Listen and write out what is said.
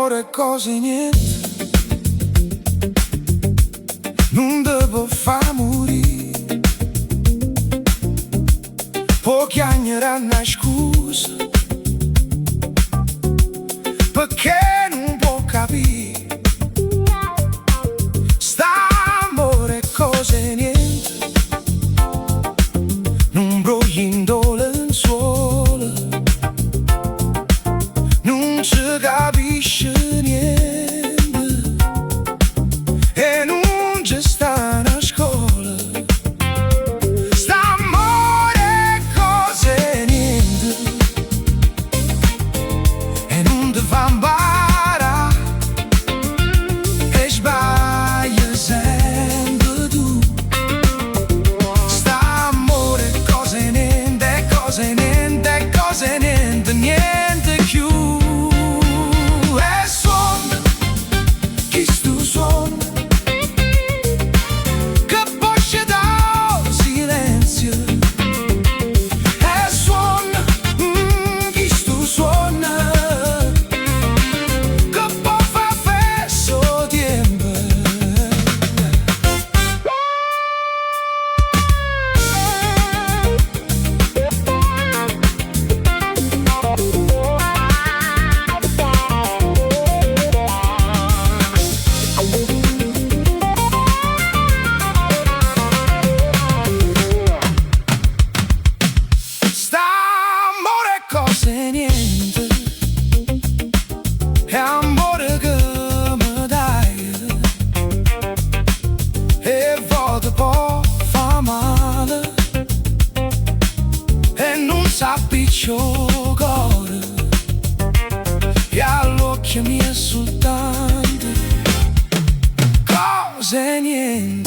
amore, cose niente, non devo far morire, può chiagnare una scusa, perché non può capire, sta amore, cose niente, non brogli in lenzuola, non ci capisce niente e non ci sta a scuola. Sta amore, cose niente e non ti fa imparare e sbaglia sempre tu. Sta amore, cose niente, cose niente, cose niente, niente più. E suona, chi stu suona, che posce da silenzio. E suona, chi stu suona, che può far fesso tempo. Sta amore, cose niente, è amore che mi dai e volte può fa male e non s'appiccio cuore e all'occhio mi è soltanto cose niente.